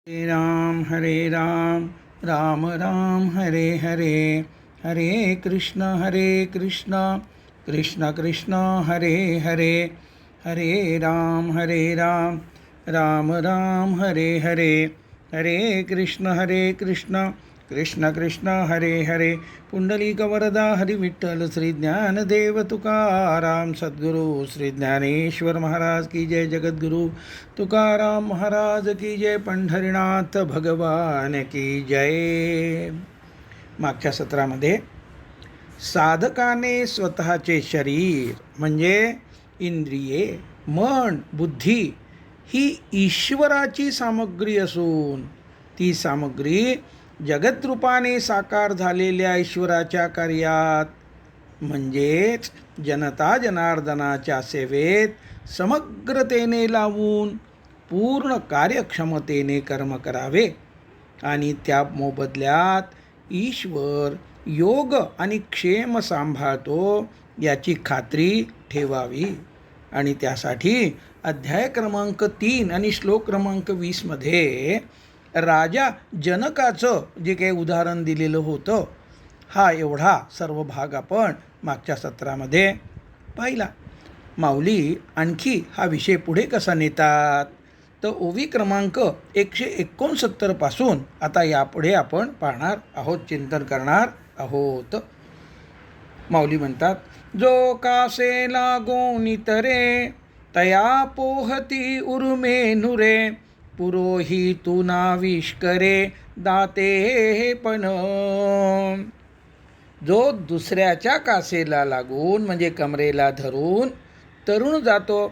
हरे राम राम राम हरे हरे, हरे कृष्ण कृष्ण कृष्ण हरे हरे, हरे राम राम राम हरे हरे, हरे कृष्ण कृष्ण कृष्ण हरे हरे. पुंडलिक वरदा हरी विठ्ठल श्री ज्ञानदेव तुकाराम सद्गुरू श्री ज्ञानेश्वर महाराज की जय. जगद्गुरु तुकाराम महाराज की जय. पंढरीनाथ भगवान की जय. मागच्या सत्रामध्ये साधकाने स्वतःचे शरीर म्हणजे इंद्रिये, मन, बुद्धी ही ईश्वराची सामग्री असून ती सामग्री जगद्रूपाने साकार झालेल्या ईश्वराच्या कार्यात म्हणजेच जनता जनार्दनाच्या सेवेत समग्रतेने लावून पूर्ण कार्यक्षमतेने कर्म करावे आणि त्या मोबदल्यात ईश्वर योग आणि क्षेम सांभाळतो याची खात्री ठेवावी. आणि त्यासाठी अध्याय क्रमांक 3 आणि श्लोक क्रमांक 20 मध्ये राजा जनकाचं जे काही उदाहरण दिलेलं होतं, हा एवढा सर्व भाग आपण मागच्या सत्रामध्ये पाहिला. माऊली आणखी हा विषय पुढे कसा नेतात तर ओवी क्रमांक 169 पासून आता यापुढे आपण पाहणार आहोत, चिंतन करणार आहोत. माऊली म्हणतात, जो कासे लागोन तरे तया पोहती उर्मे नुरे, पुरोहितू नाविष करे दाते पण. जो दुसऱ्याच्या कासेला लागून म्हणजे कमरेला धरून तरुण जातो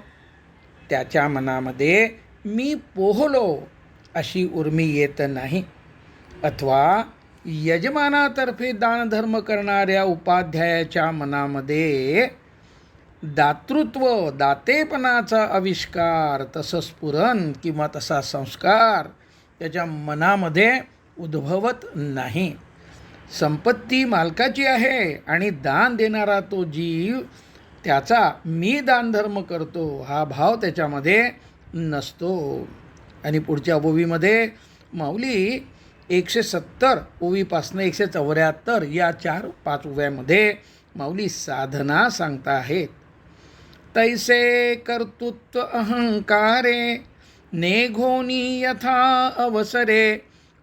त्याच्या मनामध्ये मी पोहलो अशी उर्मी येत नाही. अथवा यजमानातर्फे दानधर्म करणाऱ्या उपाध्यायाच्या मनामध्ये दातृत्व दातेपणाचा आविष्कार तसं स्फुरण किंवा तसा संस्कार त्याच्या मनामध्ये उद्भवत नाही. संपत्ती मालकाची आहे आणि दान देणारा तो जीव त्याचा मी दानधर्म करतो हा भाव त्याच्यामध्ये नसतो. आणि पुढच्या ओवीमध्ये माऊली 170 ओवीपासनं 174 या 4-5 ओव्यामध्ये माऊली साधना सांगता आहेत. तैसे कर्तृत्व अहंकारे नेघोनी यथा अवसरे,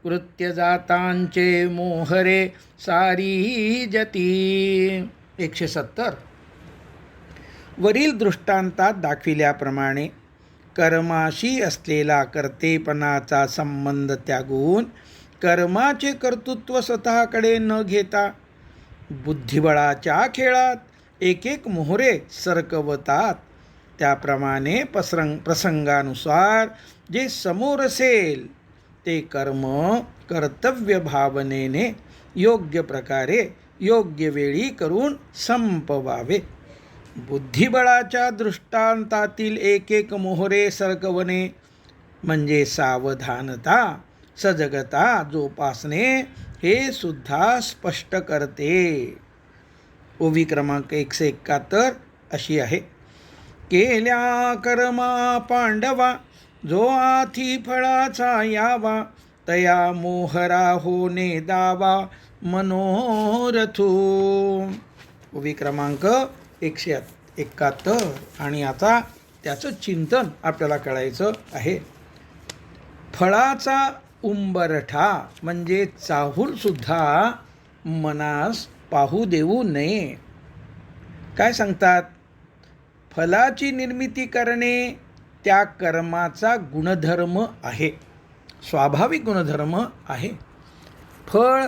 कृत्य जातांचे मोहरे सारी जती. 170 वरील दृष्टांतात दाखविल्याप्रमाणे कर्माशी असलेला कर्तेपणाचा संबंध त्यागून कर्माचे कर्तृत्व स्वतःकडे न घेता बुद्धिबळाच्या खेळात एक एक मोहरे सरकवतात. त्याप्रमाणे प्रसंगानुसार जे समोर असेल ते कर्म कर्तव्य भावनेने योग्य प्रकारे योग्य वेळी करून संपवावे. बुद्धिबळाच्या दृष्टांतातील एक एक मोहरे सरकवणे म्हणजे सावधानता सजगता जोपासणे हे सुद्धा स्पष्ट करते. ओवी क्रमांक 171 अशी आहे. केल्या कर्मा पांडवा जो आथी फळाचा यावा, तया मोहरा होणे दावा मनोरथू. ओवी क्रमांक 171 आणि आता त्याचं चिंतन आपल्याला करायचं आहे. फळाचा उंबरठा म्हणजे चाहूलसुद्धा मनास पाहू देऊ नये. काय सांगतात? फलाची निर्मिती करणे त्या कर्माचा गुणधर्म आहे, स्वाभाविक गुणधर्म आहे. फळ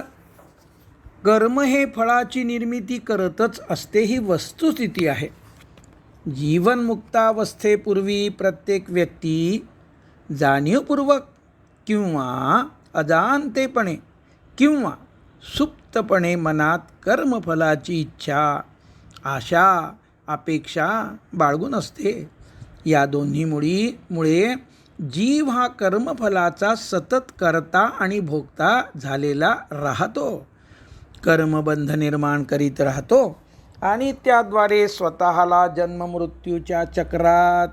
कर्म हे फळाची निर्मिती करतच असते ही वस्तुस्थिती आहे. जीवनमुक्तावस्थेपूर्वी प्रत्येक व्यक्ती जाणीवपूर्वक किंवा अजाणतेपणे किंवा सुप्तपणे मनात कर्मफलाची इच्छा आशा अपेक्षा बाळगून असते. या दोन्हीमुळे जीव हा कर्मफलाचा सतत करता आणि भोगता झालेला राहतो. कर्मबंध निर्माण करीत राहतो आणि त्याद्वारे स्वतःला जन्ममृत्यूच्या चक्रात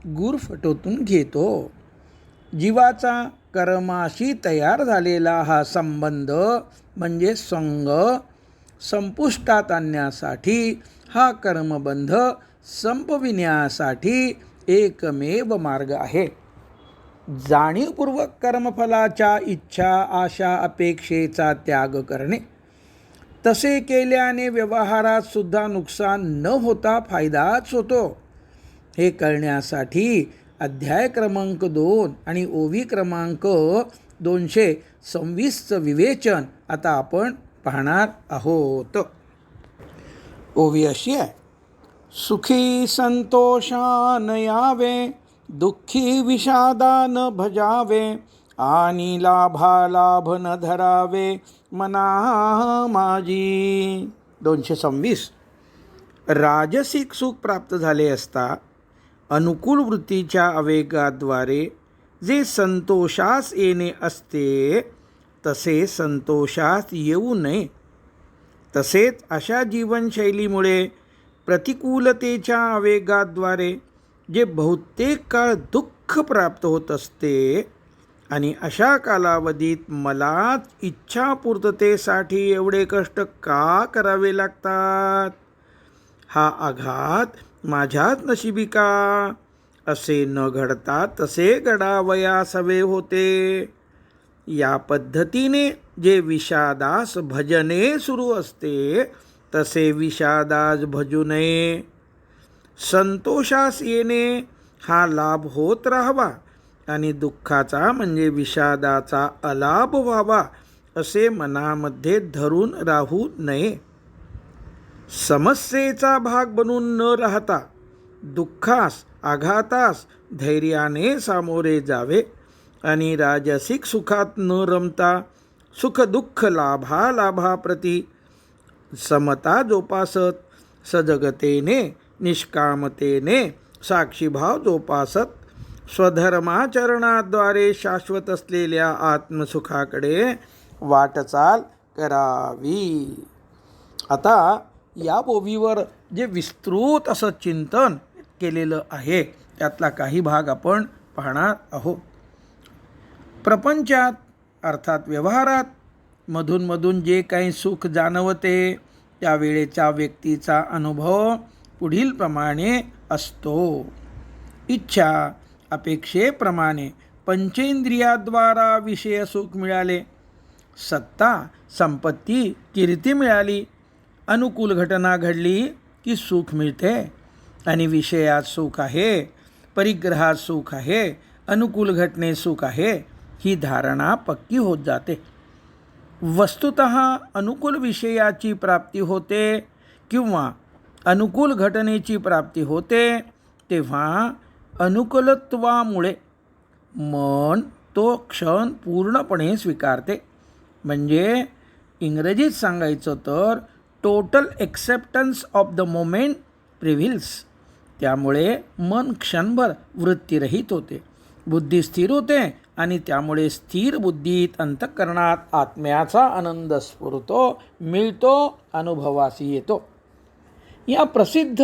गुरफटोतून घेतो. जीवाचा कर्माशी तयार झालेला हा संबंध म्हणजे संग संपुष्टात आणण्यासाठी, हा कर्मबंध संपविण्यासाठी एकमेव मार्ग आहे. जाणीवपूर्वक कर्मफलाच्या इच्छा, आशा, अपेक्षेचा त्याग करणे. तसे केल्याने व्यवहारात सुद्धा नुकसान न होता फायदाच होतो. हे कळण्यासाठी अध्याय क्रमांक 2 आणि ओवी क्रमांक 226चं विवेचन आता आपण पाहणार आहोत. ओवी अशी आहे. सुखी संतोषान यावे, दुःखी विषादान भजावे, आणि लाभालाभ न धरावे मना माझी. 226. राजसिक सुख प्राप्त झाले असता अनुकूल वृत्तीच्या आवेगाद्वारे जे संतोषास येणे असते तसे संतोषास येऊ नये. तसेच अशा जीवनशैलीमुळे प्रतिकूलतेच्या आवेगाद्वारे जे बहुतेक काळ दुःख प्राप्त होत असते आणि अशा कालावधीत मलाच इच्छापूर्ततेसाठी एवढे कष्ट का करावे लागतात, हा आघात माझ्याच नशिबी का, असे न घडता तसे घडावयास हवे होते. या पद्धतीने जे विषादास भजने सुरू असते तसे विषादास भजू नये. संतोषास येणे हा लाभ होत राहावा आणि दुःखाचा म्हणजे विषादाचा अलाभ व्हावा असे मनामध्ये धरून राहू नये. समस्येचा भाग बनून न राहता दुःखास, आघातास धैर्याने सामोरे जावे आणि राजसिक सुखात न रमता सुखदुःख लाभाप्रती समता जोपासत, सजगतेने, निष्कामतेने साक्षीभाव जोपासत, स्वधर्माचरणाद्वारे शाश्वत असलेल्या आत्मसुखाकडे वाटचाल करावी. आता या ओवीवर जे विस्तृत असं चिंतन केलेलं आहे त्यातला काही भाग आपण पाहणार आहोत. प्रपंचात अर्थात व्यवहारात मधून जे काही सुख जाणवते त्यावेळेच्या व्यक्तीचा अनुभव पुढील प्रमाणे असतो. इच्छा अपेक्षेप्रमाणे पंचेंद्रियाद्वारा विषय सुख मिळाले, सत्ता संपत्ती कीर्ती मिळाली, अनुकूल घटना घडली की सुख मिळते आणि विषयात सुख आहे, परिग्रहात सुख आहे, अनुकूल घटनेत सुख आहे ही धारणा पक्की होत जाते. वस्तुतः अनुकूल विषयाची प्राप्ती होते किंवा अनुकूल घटनेची प्राप्ती होते तेव्हा अनुकूलत्वामुळे मन तो क्षण पूर्णपणे स्वीकारते. म्हणजे इंग्रजीत सांगायचं तर total acceptance of the moment prevails. त्यामुळे मन क्षणभर वृत्तीरहित होते, बुद्धी स्थिर होते आणि त्यामुळे स्थिर बुद्धीत अंतःकरणात आत्म्याचा आनंद स्फुरतो, मिळतो, अनुभवासी येतो. या प्रसिद्ध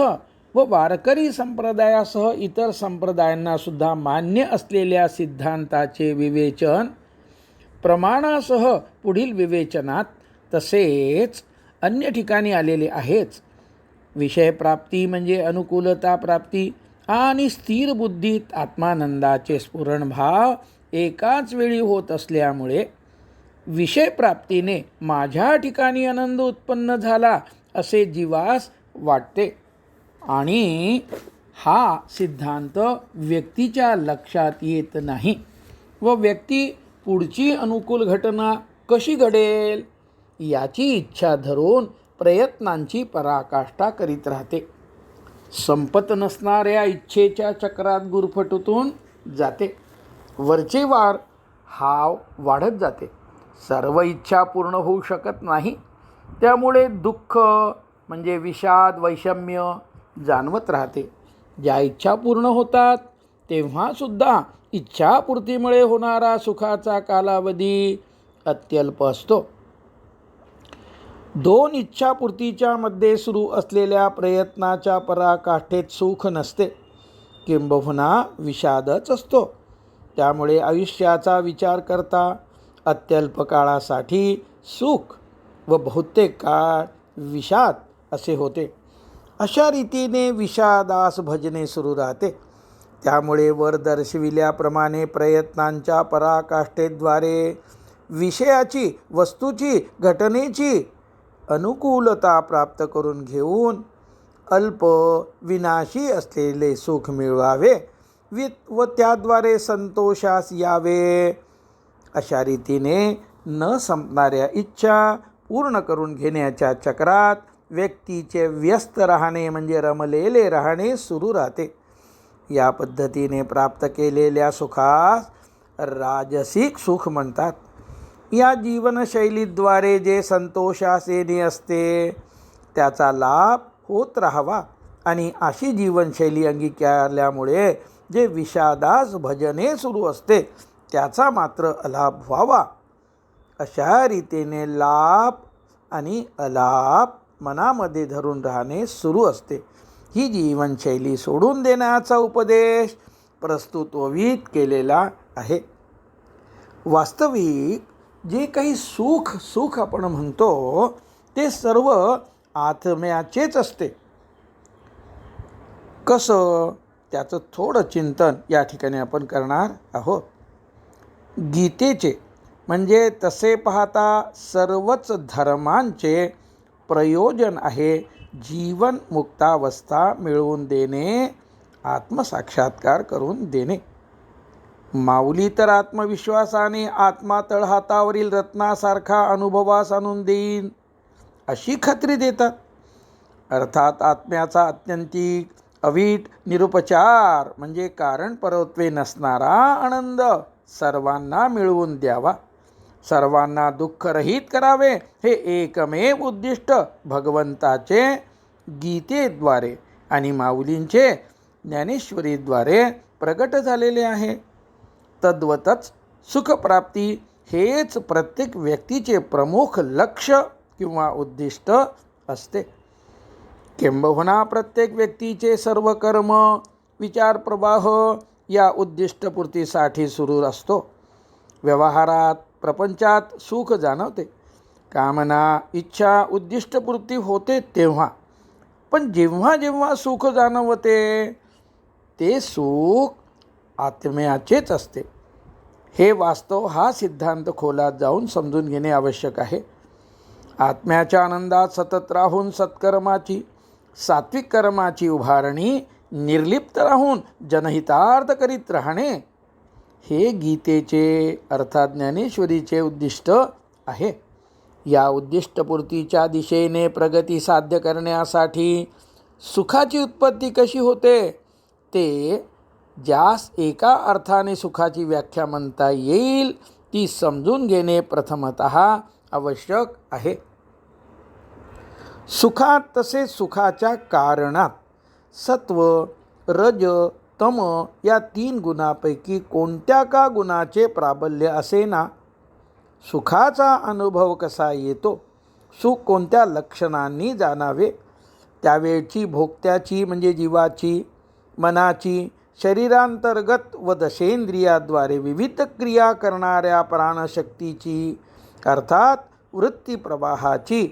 व वारकरी संप्रदायासह इतर संप्रदायांना सुद्धा मान्य असलेल्या सिद्धांताचे विवेचन प्रमाणासह पुढील विवेचनात तसेच अन्य ठिकाणी आलेले आहेच. विषयप्राप्ती म्हणजे अनुकूलता प्राप्ती आणि स्थिर बुद्धीत आत्मानंदाचे स्फुरणभाव एकाच वेळी होत असल्यामुळे विषयप्राप्तीने माझ्या ठिकाणी आनंद उत्पन्न झाला असे जीवास वाटते आणि हा सिद्धांत व्यक्तीच्या लक्षात येत नाही व व्यक्ती पुढची अनुकूल घटना कशी घडेल याची इच्छा धरून प्रयत्नांची पराकाष्ठा करीत राहते. संपत नसणाऱ्या इच्छेच्या चक्रात गुरफटून जाते. वरचे वार हाव वाढत जाते. सर्व इच्छा पूर्ण होऊ शकत नाही. त्यामुळे दुःख म्हणजे विषाद, वैषम्य जाणवत राहते. ज्या इच्छा पूर्ण होतात तेव्हासुद्धा इच्छापूर्तीमुळे होणारा सुखाचा कालावधी अत्यल्प असतो. दोन इच्छापूर्तीच्या मध्ये सुरू असलेल्या प्रयत्नाच्या पराकाष्ठेत सुख नसते, किंबहुना विषादच असतो. त्यामुळे आयुष्याचा विचार करता अत्यल्प काळासाठी सुख व बहुतेक काळ विषाद असे होते. अशा रीतीने विषादास भजने सुरू राहते. त्यामुळे वर दर्शविल्याप्रमाणे प्रयत्नांच्या पराकाष्ठेद्वारे विषयाची, वस्तूची, घटनेची अनुकूलता प्राप्त करून घेऊन अल्प विनाशी असलेले सुख मिळवावे व त्याद्वारे संतोषास यावे. अशा रीतीने न संपणाऱ्या इच्छा पूर्ण करून घेण्याच्या चक्रात व्यक्तीचे व्यस्त राहणे म्हणजे रमलेले राहणे सुरू राहते. या पद्धतीने प्राप्त केलेल्या सुखास राजसिक सुख म्हणतात. या जीवनशैलीद्वारे जे संतोषास येणे असते त्याचा लाभ होत राहावा आणि अशी जीवनशैली अंगीकारल्यामुळे जे विषादास भजने सुरू असते त्याचा मात्र अलाभ व्हावा. अशा रीतीने लाभ आणि अलाभ मनामध्ये धरून राहणे सुरू असते. ही जीवनशैली सोडून देण्याचा उपदेश प्रस्तुतवित केलेला आहे. वास्तविक जे काही सुख आपण म्हणतो ते सर्व आत्म्याचेच असते. कसं त्याचं थोडं चिंतन या ठिकाणी आपण करणार आहोत. गीतेचे म्हणजे तसे पाहता सर्वच धर्मांचे प्रयोजन आहे जीवन मुक्तावस्था मिळवून देणे, आत्मसाक्षात्कार करून देणे. माऊली तर आत्मविश्वासाने आत्मा तळहातावरील रत्नासारखा अनुभवास आणून देईन अशी खात्री देतात. अर्थात आत्म्याचा अत्यंतिक अवीट निरुपचार म्हणजे कारण परत्वे नसणारा आनंद सर्वांना मिळवून द्यावा, सर्वांना दुःखरहित करावे हे एकमेव उद्दिष्ट भगवंताचे गीतेद्वारे आणि माऊलींचे ज्ञानेश्वरीद्वारे प्रगट झालेले आहे. तद्वतच सुखप्राप्ती हेच प्रत्येक व्यक्तीचे प्रमुख लक्ष किंवा उद्दिष्ट असते. किंबहुना प्रत्येक व्यक्तीचे सर्व कर्म विचार प्रवाह या उद्दिष्टपूर्तीसाठी सुरू असतो. व्यवहारात प्रपंचात सुख जाणवते, कामना इच्छा उद्दिष्टपूर्ती होते तेव्हा. पण जेव्हा जेव्हा सुख जाणवते ते सुख आत्म्याचेच असते. हे वास्तव हा सिद्धांत खोलात जाऊन समजून घेणे आवश्यक आहे. आत्म्याच्या आनंदात सतत राहून सत्कर्माची, सात्विक कर्माची उभारणी, निर्लिप्त राहून जनहितार्थ करीत राहणे हे गीतेचे अर्थात ज्ञानेश्वरीचे उद्दिष्ट आहे. या उद्दिष्टपूर्तीच्या दिशेने प्रगती साध्य करण्यासाठी सुखाची उत्पत्ती कशी होते ते ज्यास एका अर्थाने सुखाची व्याख्या म्हणता येईल ती समजून घेणे प्रथमतः आवश्यक आहे. सुखात तसेच सुखाच्या कारणात सत्व, रज, तम या 3 गुणापैकी कोणत्या का गुणाचे प्राबल्य असेना, सुखाचा अनुभव कसा येतो, सुख कोणत्या लक्षणांनी जाणावे, त्यावेळची भोक्त्याची म्हणजे जीवाची, मनाची, शरीरांतर्गत व दशेंद्रियाद्वारे विविध क्रिया करणाऱ्या प्राणशक्तीची अर्थात वृत्तीप्रवाहाची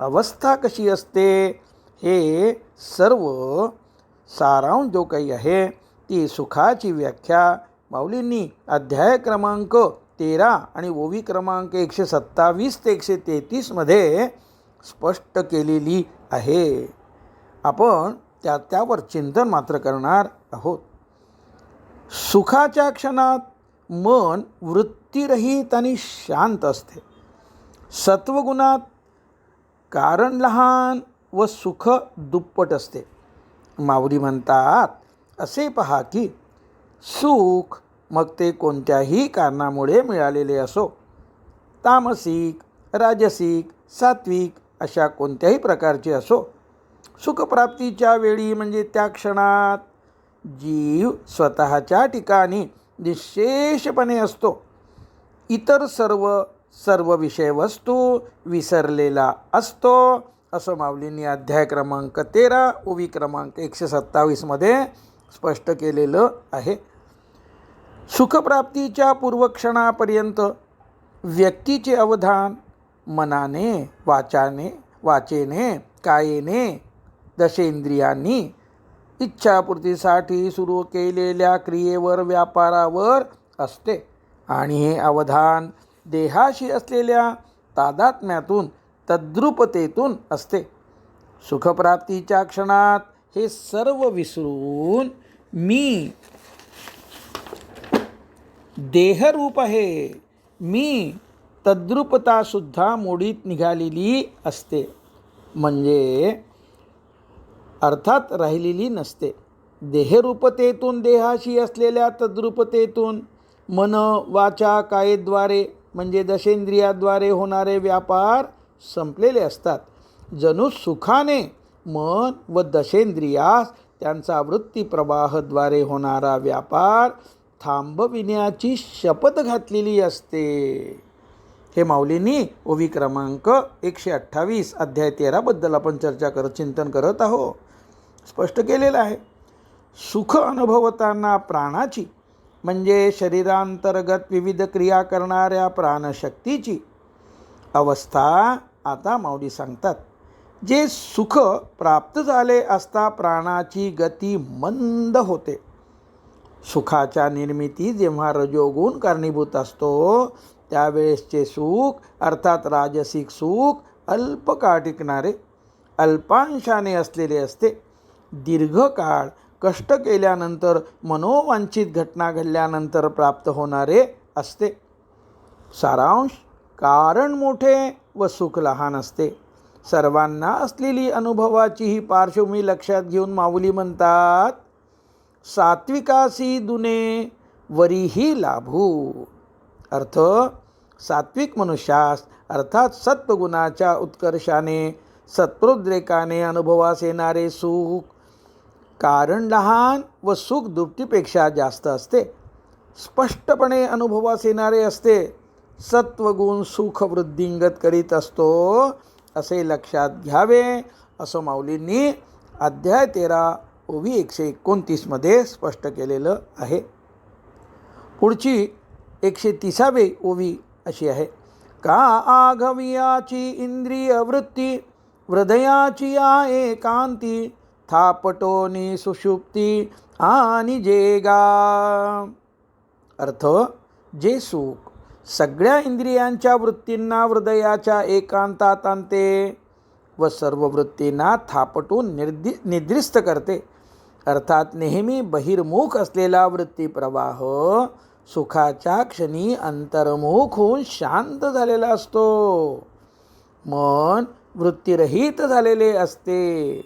अवस्था कशी असते हे सर्व सारांश जो काही आहे ती सुखाची व्याख्या माऊलींनी अध्याय क्रमांक 13 आणि ओवी क्रमांक 127 ते 133 मध्ये स्पष्ट केलेली आहे. आपण त्यावर चिंतन मात्र करणार आहोत. सुखाच्या क्षणात मन वृत्तीरहित आणि शांत असते. सत्वगुणात कारण लहान व सुख दुप्पट असते. माऊली म्हणतात असे पहा की सुख मग ते कोणत्याही कारणामुळे मिळालेले असो, तामसिक, राजसिक, सात्विक अशा कोणत्याही प्रकारचे असो, सुखप्राप्तीच्या वेळी म्हणजे त्या क्षणात जीव स्वतःच्या ठिकाणी निःशेषपणे असतो. इतर सर्व विषयवस्तू विसरलेला असतो असं माऊलींनी अध्याय क्रमांक 13 ओवी क्रमांक 127 मध्ये स्पष्ट केलेलं आहे. सुखप्राप्तीच्या पूर्वक्षणापर्यंत व्यक्तीचे अवधान मनाने, वाचेने, कायेने, दशेंद्रियांनी इच्छापूर्तीसाठी सुरू केलेल्या क्रियेवर, व्यापारावर असते आणि हे अवधान देहाशी असलेल्या तादात्म्यातून, तद्रुपतेतून असते. सुखप्राप्तीच्या क्षणात हे सर्व विसरून मी देहरूप आहे, मी तद्रुपतासुद्धा मोडीत निघालेली असते, म्हणजे अर्थात राहिलेली नसते. देहरूपतेतून, देहाशी असलेल्या तद्रुपतेतून मन, वाचा, कायेद्वारे म्हणजे दशेंद्रियाद्वारे होणारे व्यापार संपलेले असतात. जणू सुखाने मन व दशेंद्रियास त्यांचा वृत्तीप्रवाहाद्वारे होणारा व्यापार थांबविण्याची शपथ घातलेली असते. हे माऊलींनी ओवी क्रमांक 128 अध्याय 13 बद्दल आपण चिंतन करत आहोत. स्पष्ट केलेलं आहे. सुख अनुभवताना प्राणाची म्हणजे शरीरांतर्गत विविध क्रिया करणाऱ्या प्राणशक्तीची अवस्था आता माऊली सांगतात. जे सुख प्राप्त झाले असता प्राणाची गती मंद होते. सुखाच्या निर्मिती जेव्हा रजोगुण कारणीभूत असतो त्यावेळेसचे सुख अर्थात राजसिक सुख अल्पकाळ टिकणारे, अल्पांशाने असलेले असते. दीर्घकाळ कष्ट केल्यानंतर, मनोवांछित घटना घडल्यानंतर प्राप्त होणारे असते. सारांश: कारण मोठे व सुख लहान असते. सर्वांना असलेली अनुभवाची ही पार्श्वभूमी लक्षात घेऊन माऊली म्हणतात, सात्विकासी दुने वरीही लाभू. अर्थ: सात्विक मनुष्यास अर्थात सत्वगुणाच्या उत्कर्षाने, सत्प्रोद्रेकाने अनुभवास येणारे सुख कारण लहान व सुख दुपटीपेक्षा जास्त असते. स्पष्टपणे अनुभवास येणारे असते. सत्वगुण सुख वृद्धिंगत करीत असतो असे लक्षात घ्यावे, असं माऊलींनी अध्याय 13 ओवी 129 मध्ये स्पष्ट केलेलं आहे. पुढची 130वी ओवी अशी आहे. का आघवियाची इंद्रिय वृत्ती, हृदयाची आ एकांती, थापटोनी सुषुप्ती आणि जेगा. अर्थ: जे सुख सगळ्या इंद्रियांच्या वृत्तींना हृदयाच्या एकांतात आणते व सर्व वृत्तींना थापटून निद्रिस्त करते, अर्थात नेहमी बहिर्मुख असलेला वृत्तीप्रवाह सुखाच्या क्षणी अंतर्मुख होऊन शांत झालेला असतो. मन वृत्तीरहित झालेले असते.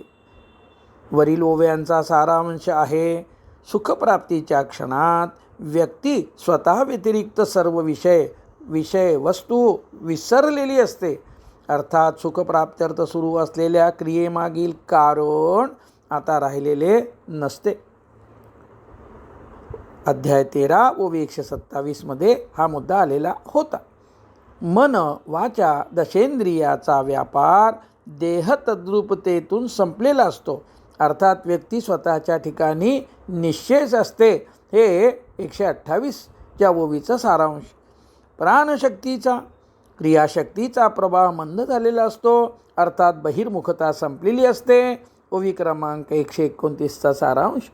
वरील ओव्यांचा सारांश आहे. सुखप्राप्तीच्या क्षणात व्यक्ती स्वतः व्यतिरिक्त सर्व विषय वस्तू विसरलेली असते. अर्थात सुखप्राप्त्यर्थ सुरू असलेल्या क्रियेमागील कारण आता राहिलेले नसते. अध्याय 13 ओवी 127 मध्ये हा मुद्दा आलेला होता. मन, वाचा, दशेंद्रियाचा व्यापार देह तद्रुपतेतून संपलेला असतो. अर्थात व्यक्ती स्वतःच्या ठिकाणी निश्चयच असते. हे 128 ओवीचा सारांश. प्राणशक्तीचा, क्रियाशक्तीचा प्रवाह मंद झालेला असतो. अर्थात बहिर्मुखता संपलेली असते. ओवी क्रमांक 129चा सारांश.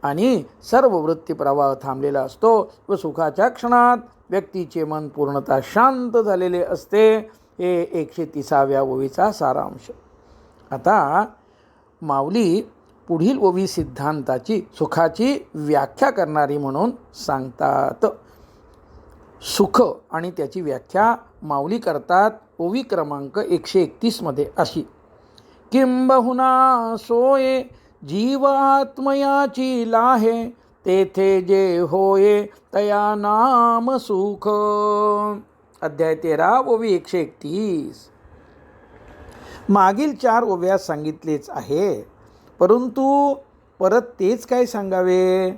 आणि सर्व वृत्ती प्रवाह थांबलेला असतो व सुखाच्या क्षणात व्यक्तीचे मन पूर्णतः शांत झालेले असते. हे 130व्या ओवीचा सारांश. आता माऊली पुढील ओवी सिद्धांताची, सुखाची व्याख्या करणारी म्हणून सांगतात. सुख आणि त्याची व्याख्या माऊली करतात ओवी क्रमांक 131 मध्ये अशी. किंबहुना सोये जीवात्मयाची लाहे, तेथे जे होये तया नाम सुख. अध्याय 13 ओवी 131. मागील 4 ओव्यात सांगितलेच आहे, परंतु परत तेच काय सांगावे.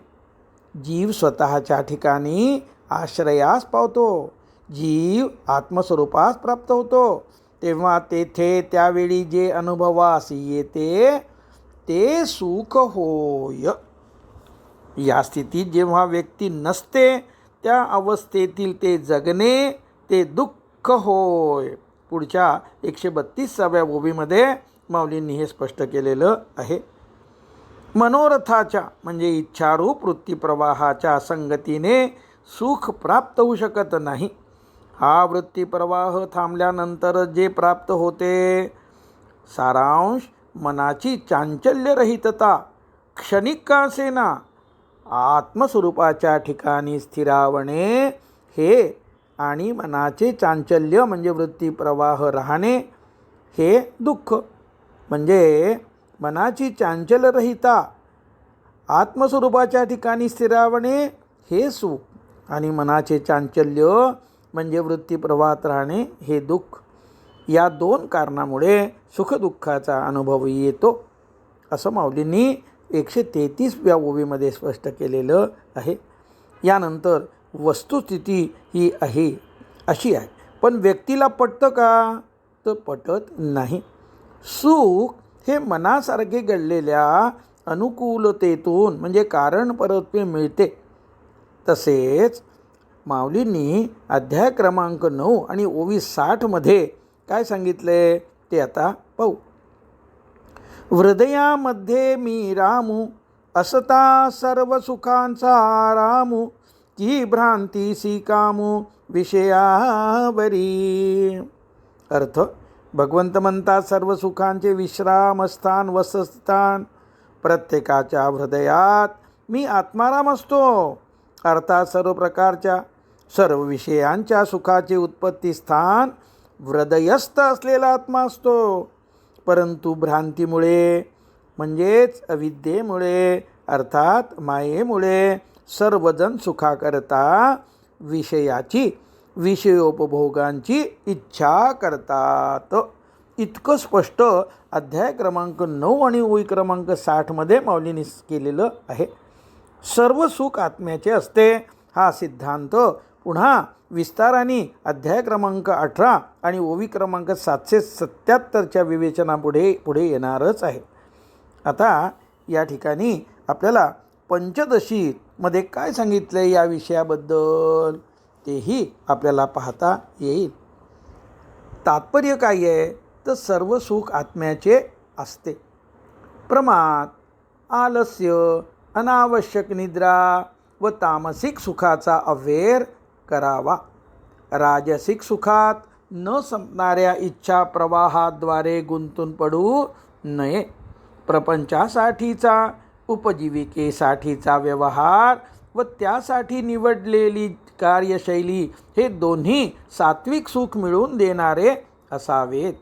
जीव स्वतःच्या ठिकाणी आश्रयास पावतो. जीव आत्मस्वरूपास प्राप्त होतो तेव्हा तेथे त्यावेळी जे अनुभवास येते ते सुख होय. या स्थितीत जेव्हा व्यक्ती नसते त्या अवस्थेतील ते जगणे ते दुःख होय. पुढच्या 132व्या ओवीमध्ये माऊलींनी हे स्पष्ट केलेलं आहे. मनोरथाच्या म्हणजे इच्छारूप वृत्तीप्रवाहाच्या संगतीने सुख प्राप्त होऊ शकत नाही. हा वृत्तीप्रवाह थांबल्यानंतर जे प्राप्त होते सारांश मनाची चांचल्यरहितता क्षणिक का असेना आत्मस्वरूपाच्या ठिकाणी स्थिरावणे हे आणि मनाचे चांचल्य म्हणजे वृत्तीप्रवाह राहणे हे दुःख. म्हणजे मनाची चांचल्यरहिता आत्मस्वरूपाच्या ठिकाणी स्थिरावणे हे सुख आणि मनाचे चांचल्य म्हणजे वृत्तीप्रवाहात राहणे हे दुःख. या दोन कारणामुळे सुखदुःखाचा अनुभव येतो असं माऊलींनी 133व्या ओवीमध्ये स्पष्ट केलेलं आहे. यानंतर वस्तुस्थिती ही आहे अशी आहे, पण व्यक्तीला पटतं का? तर पटत नाही. सुख हे मनासारखे घडलेल्या अनुकूलतेतून म्हणजे कारण परत्वे मिळते. तसेच माऊलींनी अध्याय क्रमांक 9 आणि ओवी 60मध्ये काय सांगितले ते आता पाहू. हृदयामध्ये मी रामू असता सर्व सुखांचा रामू की भ्रांतीसी कामू विषयावरी. अर्थ भगवंत म्हणतात सर्व सुखांचे विश्रामस्थान वसस्थान प्रत्येकाच्या हृदयात मी आत्माराम असतो. अर्थात सर्व प्रकारच्या सर्व विषयांच्या सुखाचे उत्पत्ती स्थान हृदयस्थ असलेला आत्मा असतो. परंतु भ्रांतीमुळे म्हणजेच अविद्येमुळे अर्थात मायेमुळे सर्वजण सुखाकरता विषयाची विषयोपभोगांची इच्छा करतात. इतकं स्पष्ट अध्याय क्रमांक 9 आणि ओवी क्रमांक 60मध्ये माऊलींनी केलेलं आहे. सर्व सुख आत्म्याचे असते हा सिद्धांत पुन्हा विस्ताराने अध्याय क्रमांक 18 आणि ओवी क्रमांक 777च्या विवेचनापुढे येणारच आहे. आता या ठिकाणी आपल्याला पंचदशीमध्ये काय सांगितलं या विषयाबद्दल तेही आपल्याला पाहता येईल. तात्पर्य काय आहे तर सर्व सुख आत्म्याचे असते. प्रमाद आलस्य अनावश्यक निद्रा व तामसिक सुखाचा अवेर करावा. राजसिक सुखात न संपणाऱ्या इच्छा प्रवाहाद्वारे गुंतून पडू नये. प्रपंचासाठीचा उपजीविकेसाठीचा व्यवहार व त्यासाठी निवडलेली कार्यशैली हे दोन्ही सात्विक सुख मिळवून देणारे असावेत.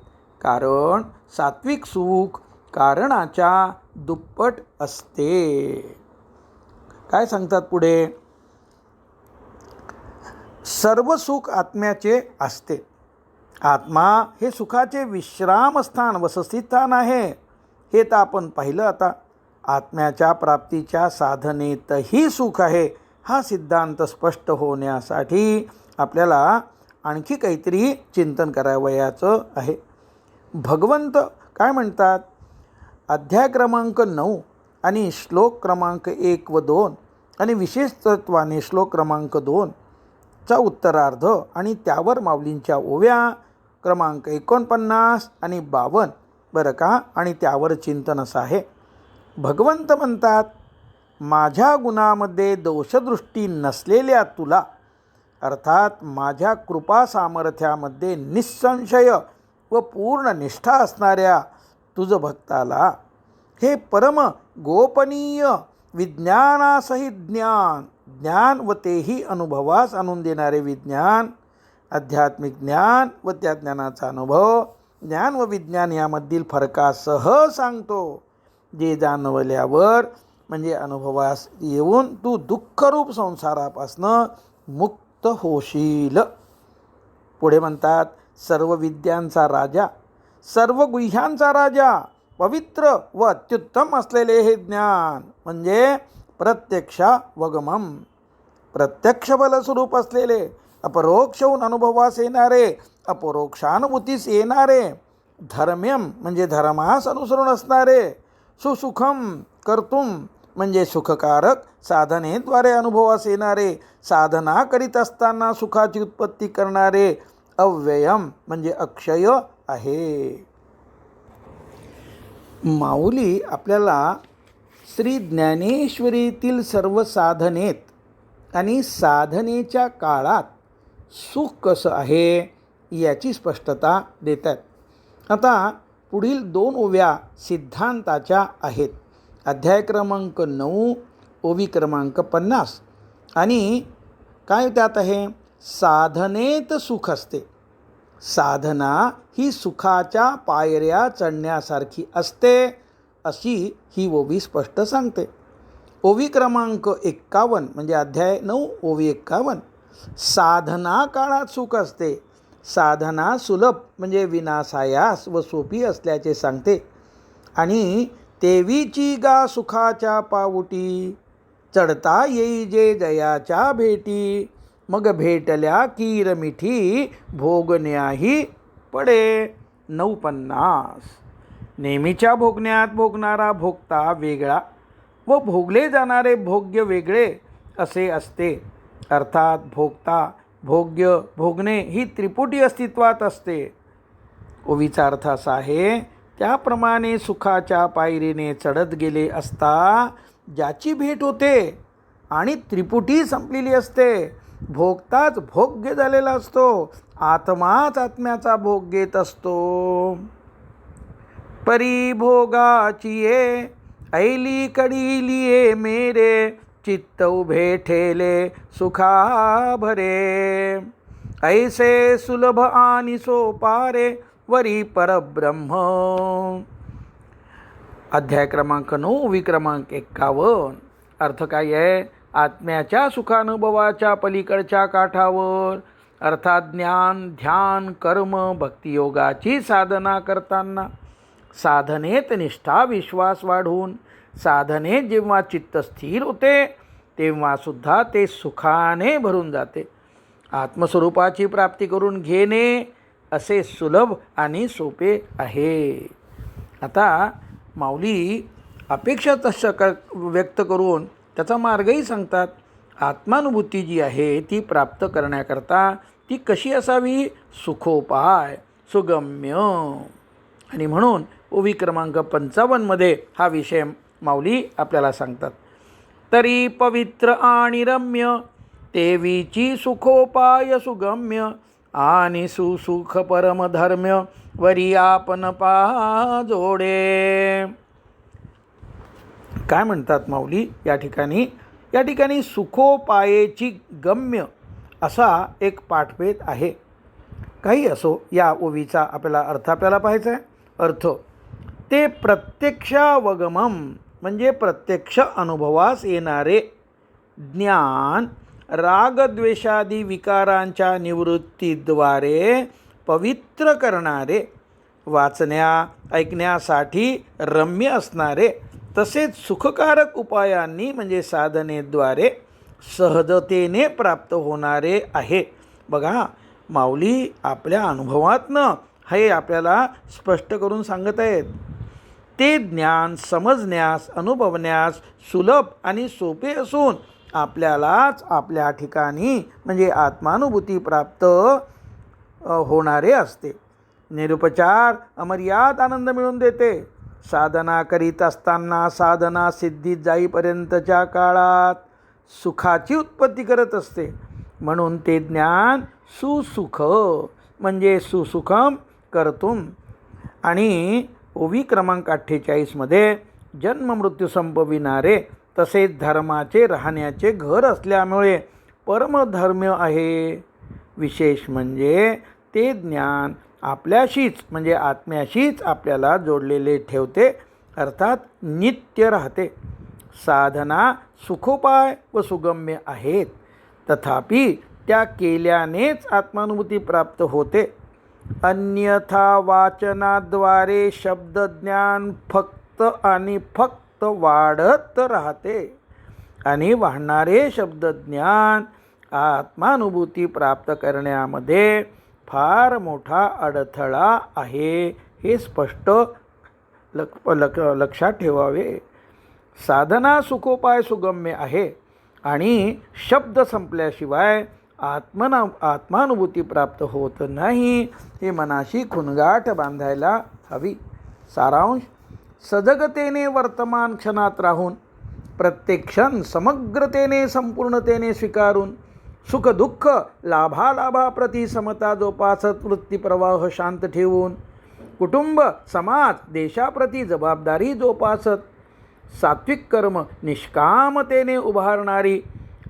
कारण सात्विक सुख कारणाच्या दुप्पट असते. काय सांगतात पुढे? सर्व सुख आत्म्याचे असते. आत्मा हे सुखाचे विश्रामस्थान वसतिस्थान आहे. हे तर आपण पाहिलं. आता आत्म्याच्या प्राप्तीच्या साधनेतही सुख आहे हा सिद्धांत स्पष्ट होण्यासाठी आपल्याला आणखी काहीतरी चिंतन करावयाचं आहे. भगवंत काय म्हणतात? अध्याय क्रमांक 9 आणि श्लोक क्रमांक 1 व 2 आणि विशेष तत्वाने श्लोक क्रमांक 2 चा उत्तरार्ध आणि त्यावर माऊलींच्या ओव्या क्रमांक 49 आणि 52 बरं का, आणि त्यावर चिंतन असं आहे. भगवंत म्हणतात माझ्या गुणामध्ये दोषदृष्टी नसलेल्या तुला अर्थात माझ्या कृपा सामर्थ्यामध्ये निसंशय व पूर्ण निष्ठा असणाऱ्या तुझ भक्ताला हे परम गोपनीय विज्ञानासहित ज्ञान व तेही अनुभवास आणून देणारे विज्ञान, आध्यात्मिक ज्ञान व त्या ज्ञानाचा अनुभव, ज्ञान व विज्ञान यामधील फरकासह सांगतो. जे जाणवल्यावर म्हणजे अनुभवास येऊन तू दुःखरूप संसारापासनं मुक्त होशील. पुढे म्हणतात सर्व विद्यांचा राजा, सर्व गुह्यांचा राजा, पवित्र व अत्युत्तम असलेले हे ज्ञान म्हणजे प्रत्यक्षावगमम, प्रत्यक्ष बलस्वरूप असलेले, अपरोक्षहून अनुभवास येणारे, अपरोक्षानुभूतीस येणारे, धर्म्यम म्हणजे धर्मास अनुसरून असणारे, सुसुखम कर्तुम म्हणजे सुखकारक, साधनेद्वारे अनुभवास येणारे, साधना करीत असताना सुखाची उत्पत्ती करणारे, अव्ययम म्हणजे अक्षय आहे. माऊली आपल्याला श्री ज्ञानेश्वरीतील सर्व साधनेत आणि साधनेच्या काळात सुख कसं आहे याची स्पष्टता देतात. आता पुढील 2 ओव्या सिद्धांताच्या आहेत. अध्याय क्रमांक 9, ओवी क्रमांक 50. आणि काय त्यात आहे? साधनेत सुख असते. साधना ही सुखाच्या पायऱ्या चढण्यासारखी असते, अशी ही ओवी स्पष्ट सांगते. ओवी क्रमांक 51 म्हणजे अध्याय 9 ओवी 51. साधना काळात सुख असते. साधना सुलभ म्हणजे विनासायास व सोपी असल्याचे सांगते. आणि तेवीची गा सुखाच्या पाऊटी, चढता येई जे जयाच्या भेटी, मग भेटल्या कीर मिठी, भोगण्याही पडे. 9:50. नेहमीच्या भोगण्यात भोगणारा भोगता वेगळा व भोगले जाणारे भोग्य वेगळे असे असते. अर्थात भोगता, भोग्य, भोगणे ही त्रिपुटी अस्तित्वात असते. ओवीचा अर्थ असा आहे, त्याप्रमाणे सुखाच्या पायरीने चढत गेले असता ज्याची भेट होते आणि त्रिपुटी संपलेली असते, भोगताच भोग्य झालेला असतो, आत्माच आत्म्याचा भोग घेत असतो. परिभोगाची ये ऐली कडिलिये मेरे, चित्त उभे ठेले सुखा भरे, ऐसे सुलभ आणि सोपारे वरी परब्रह्म. अध्याय क्रमांक 9 ओवी क्रमांक 51. अर्थ काय आहे? आत्म्याच्या सुखानुभवाच्या पलीकडच्या काठावर, अर्थात ज्ञान, ध्यान, कर्म, भक्तियोगाची साधना करताना, साधनेत निष्ठा विश्वास वाढून, साधनेत जेव्हा चित्त स्थिर होते तेव्हा सुद्धा ते सुखाने भरून जाते. आत्मस्वरूपाची प्राप्ती करून घेणे असे सुलभ आणि सोपे आहे. आता माऊली अपेक्षा तशा व्यक्त करून त्याचा मार्गही सांगतात. आत्मानुभूती जी आहे ती प्राप्त करण्याकरता ती कशी असावी? सुखोपाय, सुगम्य. आणि म्हणून ओवी क्रमांक 55 हा विषय माऊली आपल्याला सांगतात. तरी पवित्र आणि रम्य, तेवीची सुखोपाय सुगम्य, आणि सुसुख परमधर्म्य, वरी आपण पा जोडे. काय म्हणतात माऊली या ठिकाणी सुखोपायेची गम्य असा एक पाठभेद आहे. काही असो, या ओवीचा आपल्याला पाहायचा आहे. अर्थ, ते प्रत्यक्षावगमम म्हणजे प्रत्यक्ष अनुभवास येणारे ज्ञान, रागद्वेषादी विकारांच्या निवृत्तीद्वारे पवित्र करणारे, वाचण्या ऐकण्यासाठी रम्य असणारे, तसेच सुखकारक उपायांनी म्हणजे साधनेद्वारे सहजतेने प्राप्त होणारे आहे. बघा, माऊली आपल्या अनुभवातनं हे आपल्याला स्पष्ट करून सांगत आहेत. ते ज्ञान समजण्यास, अनुभवण्यास सुलभ आणि सोपे असून आपल्यालाच आपल्या ठिकाणी म्हणजे आत्मानुभूती प्राप्त होणारे असते. निरुपचार अमर्याद आनंद मिळवून देते. साधना करीत असताना साधना सिद्धीत जाईपर्यंतच्या काळात सुखाची उत्पत्ती करत असते. म्हणून ते ज्ञान सुसुख म्हणजे सुसुखम कर्तुम. आणि ओवी क्रमांक 48 जन्म मृत्यू संपविणारे तसेच धर्माचे राहण्याचे घर असल्यामुळे परमधर्म्य आहे. विशेष म्हणजे ते ज्ञान आपल्याशीच म्हणजे आत्म्याशीच आपल्याला जोडलेले ठेवते, अर्थात नित्य राहते. साधना सुखोपाय व सुगम्य आहेत, तथापि त्या केल्यानेच आत्मानुभूती प्राप्त होते. अन्यथा वाचनाद्वारे शब्दज्ञान फक्त आणि फक्त वाढत राहते आणि वाढणारे शब्दज्ञान आत्मानुभूती प्राप्त करण्यामध्ये फार मोठा अडथळा आहे, हे स्पष्ट लक्षात ठेवावे. साधना सुखोपाय सुगम्य आहे आणि शब्द संपल्याशिवाय आत्मानुभूती प्राप्त होत नाही, हे मनाशी खुणगाठ बांधायला हवी. सारांश: सजगतेने वर्तमान क्षणात राहून प्रत्येक क्षण समग्रतेने संपूर्णतेने स्वीकारून सुखदुःख लाभालाभाप्रती समता जोपासत वृत्तीप्रवाह शांत ठेवून कुटुंब समाज देशाप्रती जबाबदारी जोपासत सात्विक कर्म निष्कामतेने उभारणारी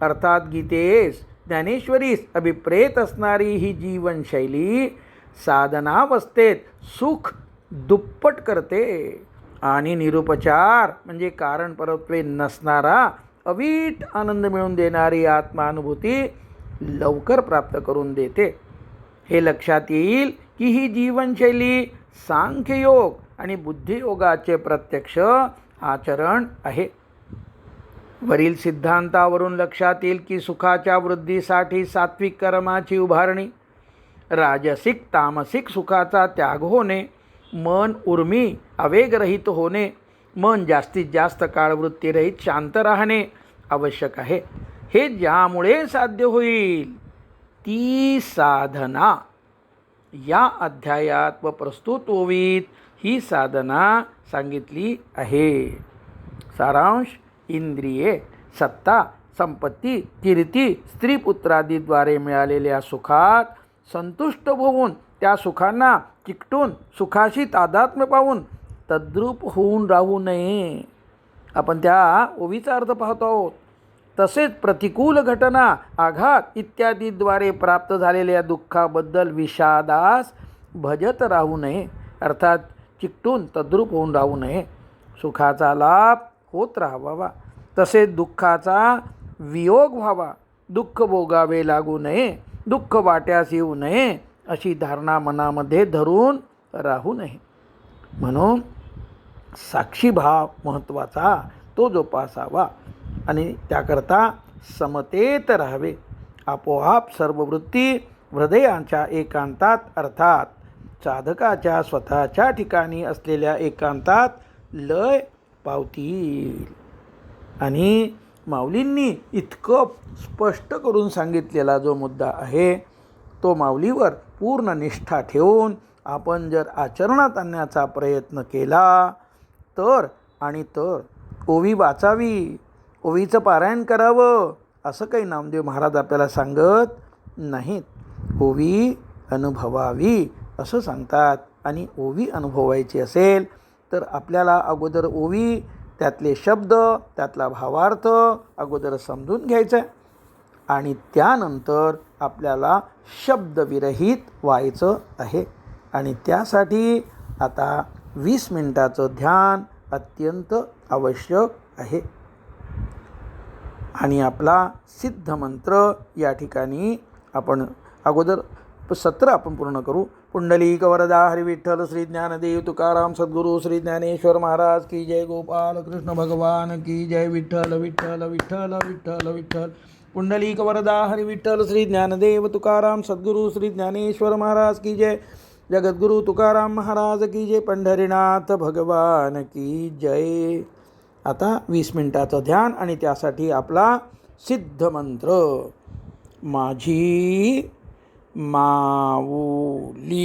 अर्थात गीतेस ज्ञानेश्वरीस अभिप्रेत असणारी ही जीवनशैली साधनावस्थेत सुख दुप्पट करते आणि निरुपचार म्हणजे कारण परत्वे नसणारा अवीट आनंद मिळवून देणारी आत्मानुभूती लवकर प्राप्त करून देते. हे लक्षात येईल की ही जीवनशैली सांख्ययोग आणि बुद्धियोगाचे प्रत्यक्ष आचरण आहे. वरील सिद्धांतावरून लक्षात येईल की सुखाच्या वृद्धीसाठी सात्विक कर्माची उभारणी, राजसिक तामसिक सुखाचा त्याग होणे, मन उर्मी आवेगरहित होणे, मन जास्तीत जास्त काळ वृत्तीरहित शांत राहणे आवश्यक आहे. हे ज्यामुळे साध्य होईल ती साधना या अध्यायात व प्रस्तुत ओवीत ही साधना सांगितली आहे. सारांश: इंद्रिये, सत्ता, संपत्ती, कीर्ती, स्त्रीपुत्रादीद्वारे मिळालेल्या सुखात संतुष्ट होऊन त्या सुखांना चिकटून सुखाशी तादात्म्य पाहून तद्रूप होऊन राहू नये. आपण त्या ओवीचा अर्थ पाहतो आहोत. तसेच प्रतिकूल घटना, आघात इत्यादीद्वारे प्राप्त झालेल्या दुःखाबद्दल विषादास भजत राहू नये, अर्थात चिकटून तद्रूप होऊन राहू नये. सुखाचा लाभ होत राहावा, तसेच दुःखाचा वियोग व्हावा. दुःख भोगावे लागू नये, दुःख वाट्यास येऊ नये अशी धारणा मनामध्ये धरून राहू नये. म्हणून साक्षीभाव महत्त्वाचा, तो जोपासावा आणि त्याकरता समतेत राहावे. आपोआप सर्व वृत्ती हृदयाच्या एकांतात अर्थात साधकाच्या स्वतःच्या ठिकाणी असलेल्या एकांतात लय पावतील. आणि माऊलींनी इतकं स्पष्ट करून सांगितलेला जो मुद्दा आहे तो माऊलीवर पूर्ण निष्ठा ठेवून आपण जर आचरणात आणण्याचा प्रयत्न केला तर ओवी वाचावी, ओवीचं पारायण करावं असं काही नामदेव महाराज आपल्याला सांगत नाहीत. ओवी अनुभवावी असं सांगतात. आणि ओवी अनुभवायची असेल तर आपल्याला अगोदर ओवी, त्यातले शब्द, त्यातला भावार्थ अगोदर समजून घ्यायचं आहे आणि त्यानंतर आपल्याला शब्दविरहित व्हायचं आहे. आणि त्यासाठी आता 20 मिनिटाचं ध्यान अत्यंत आवश्यक आहे. आणि आपला सिद्ध मंत्र या ठिकाणी आपण अगोदर 17 आपण पूर्ण करू. पुंडलिक वरदा हरी विठ्ठल श्री ज्ञानदेव तुकाराम सद्गुरू श्री ज्ञानेश्वर महाराज की जय. गोपाल कृष्ण भगवान की जय. विठ्ठल विठ्ठल विठ्ठल विठ्ठल विठ्ठल. पुंडलिक वरदा हरी विठ्ठल श्री ज्ञानदेव तुकाराम सद्गुरू श्री ज्ञानेश्वर महाराज की जय. जगद्गुरु तुकाराम महाराज की जय. पंढरीनाथ भगवान की जय. आता 20 मिनिटाचं ध्यान आणि त्यासाठी आपला सिद्ध मंत्र. माझी माऊली.